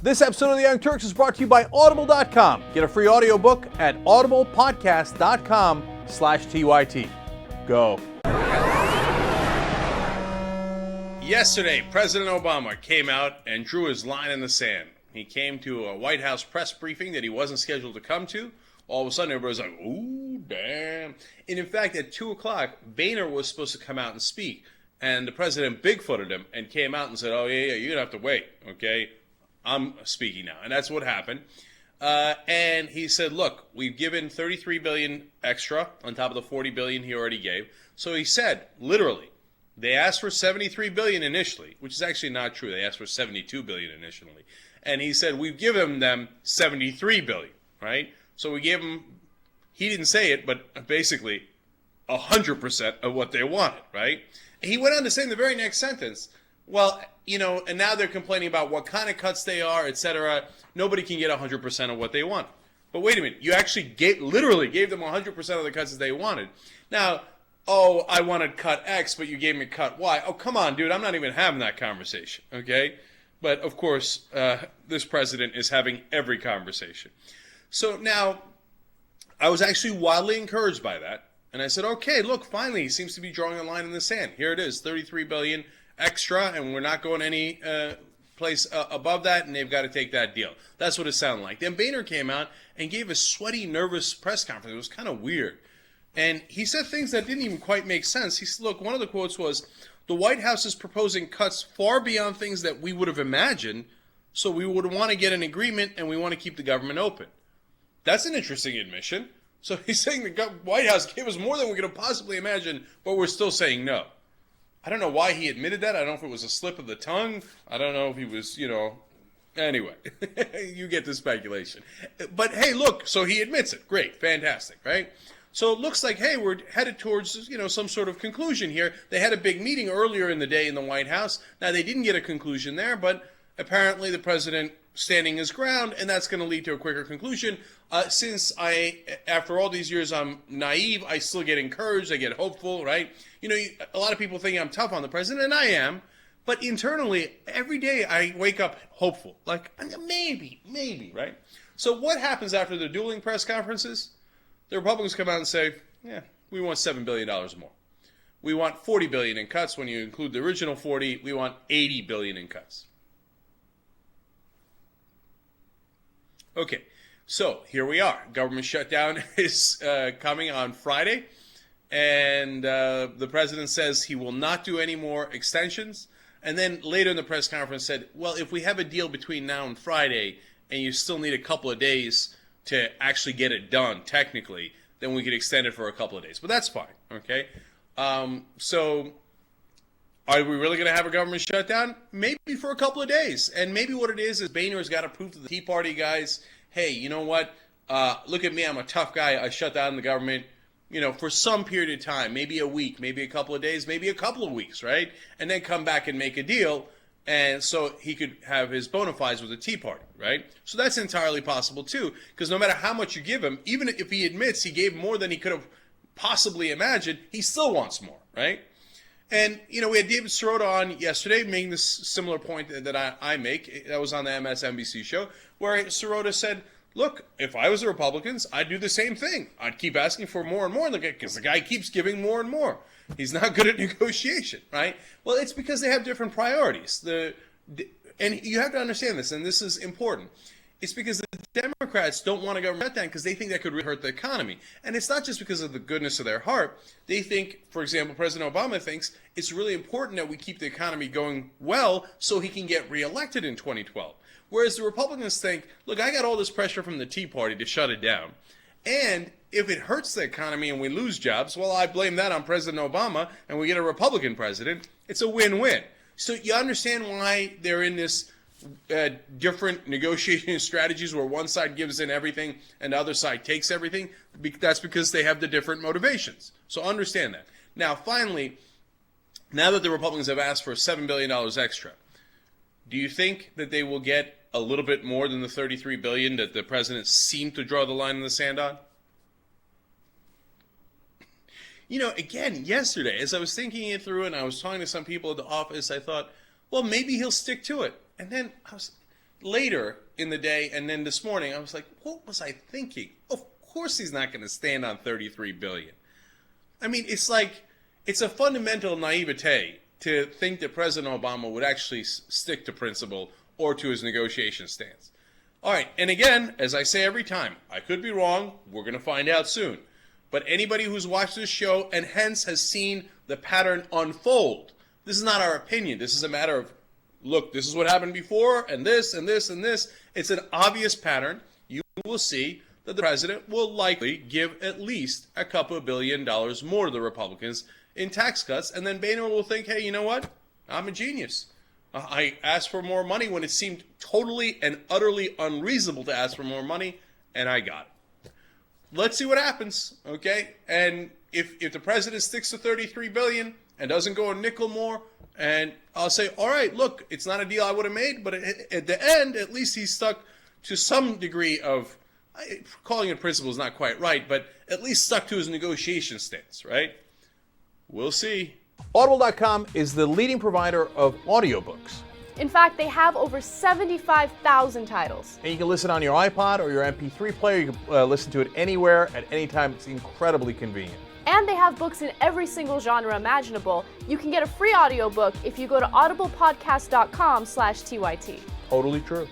This episode of The Young Turks is brought to you by Audible.com. Get a free audiobook at audiblepodcast.com/TYT. Go. Yesterday, President Obama came out and drew his line in the sand. He came to a White House press briefing that he wasn't scheduled to come to. All of a sudden, everybody was like, ooh, damn. And in fact, at 2 o'clock, Boehner was supposed to come out and speak. And the president bigfooted him and came out and said, oh, yeah, you're going to have to wait, okay? I'm speaking now. And that's what happened. And he said, look, we've given $33 billion extra on top of the $40 billion he already gave. So he said, literally, they asked for $73 billion initially, which is actually not true. They asked for $72 billion initially. And he said, we've given them $73 billion, right? So we gave them, he didn't say it, but basically 100% of what they wanted, right? And he went on to say in the very next sentence, well, you know, and now they're complaining about what kind of cuts they are, etc. Nobody can get 100% of what they want. But wait a minute, you actually literally gave them 100% of the cuts that they wanted. Now, oh, I wanted cut X, but you gave me cut Y. Oh, come on, dude, I'm not even having that conversation, okay? But, of course, this president is having every conversation. So now, I was actually wildly encouraged by that. And I said, okay, look, finally, he seems to be drawing a line in the sand. Here it is, $33 billion extra, and we're not going any place above that, and they've got to take that deal. That's what it sounded like. Then Boehner came out and gave a sweaty, nervous press conference. It was kind of weird. And he said things that didn't even quite make sense. He said, look, one of the quotes was, the White House is proposing cuts far beyond things that we would have imagined, so we would want to get an agreement, and we want to keep the government open. That's an interesting admission. So he's saying the White House gave us more than we could have possibly imagined, but we're still saying no. I don't know why he admitted that. I don't know if it was a slip of the tongue. I don't know if he was, anyway, you get the speculation. But hey, look, so he admits it. Great, fantastic, right? So it looks like, hey, we're headed towards, some sort of conclusion here. They had a big meeting earlier in the day in the White House. Now, they didn't get a conclusion there, but apparently the president standing his ground, and that's going to lead to a quicker conclusion. Since after all these years, I'm naive, I still get encouraged, I get hopeful, right? A lot of people think I'm tough on the president, and I am, but internally, every day I wake up hopeful, like maybe, right? So what happens after the dueling press conferences? The Republicans come out and say, yeah, we want $7 billion more. We want $40 billion in cuts. When you include the original 40, we want $80 billion in cuts. Okay, so here we are. Government shutdown is coming on Friday, and the president says he will not do any more extensions. And then later in the press conference said, well, if we have a deal between now and Friday, and you still need a couple of days to actually get it done technically, then we could extend it for a couple of days. But that's fine, okay? So are we really going to have a government shutdown? Maybe for a couple of days. And maybe what it is Boehner's got to prove to the Tea Party guys, hey, you know what? Look at me. I'm a tough guy. I shut down the government, for some period of time, maybe a week, maybe a couple of days, maybe a couple of weeks, right? And then come back and make a deal. And so he could have his bona fides with the Tea Party, right? So that's entirely possible, too, because no matter how much you give him, even if he admits he gave more than he could have possibly imagined, he still wants more, right? And, we had David Sirota on yesterday making this similar point that I make. That was on the MSNBC show, where Sirota said, look, if I was the Republicans, I'd do the same thing. I'd keep asking for more and more because the guy keeps giving more and more. He's not good at negotiation, right? Well, it's because they have different priorities. And you have to understand this, and this is important. It's because the Democrats don't want a government shutdown because they think that could really hurt the economy. And it's not just because of the goodness of their heart. They think, for example, President Obama thinks it's really important that we keep the economy going well so he can get reelected in 2012. Whereas the Republicans think, look, I got all this pressure from the Tea Party to shut it down. And if it hurts the economy and we lose jobs, well, I blame that on President Obama and we get a Republican president. It's a win-win. So you understand why they're in this different negotiating strategies where one side gives in everything and the other side takes everything? That's because they have the different motivations. So understand that. Now, finally, now that the Republicans have asked for $7 billion extra, do you think that they will get a little bit more than the $33 billion that the president seemed to draw the line in the sand on? Again, yesterday, as I was thinking it through and I was talking to some people at the office, I thought, well, maybe he'll stick to it. And then later in the day and then this morning, I was like, what was I thinking? Of course he's not going to stand on $33 billion. I mean, it's a fundamental naivete to think that President Obama would actually stick to principle or to his negotiation stance. All right, and again, as I say every time, I could be wrong. We're going to find out soon. But anybody who's watched this show and hence has seen the pattern unfold, this is not our opinion. This is a matter of, look, this is what happened before, and this, and this, and this. It's an obvious pattern. You will see that the president will likely give at least a couple of $1 billion more to the Republicans in tax cuts, and then Boehner will think, hey, you know what? I'm a genius. I asked for more money when it seemed totally and utterly unreasonable to ask for more money, and I got it. Let's see what happens, okay? And if the president sticks to $33 billion and doesn't go a nickel more, and I'll say, all right, look, it's not a deal I would have made, but at the end, at least he's stuck to some degree of, calling it principle is not quite right, but at least stuck to his negotiation stance, right? We'll see. Audible.com is the leading provider of audiobooks. In fact, they have over 75,000 titles. And you can listen on your iPod or your MP3 player. You can listen to it anywhere at any time. It's incredibly convenient. And they have books in every single genre imaginable. You can get a free audiobook if you go to audiblepodcast.com/TYT. Totally true.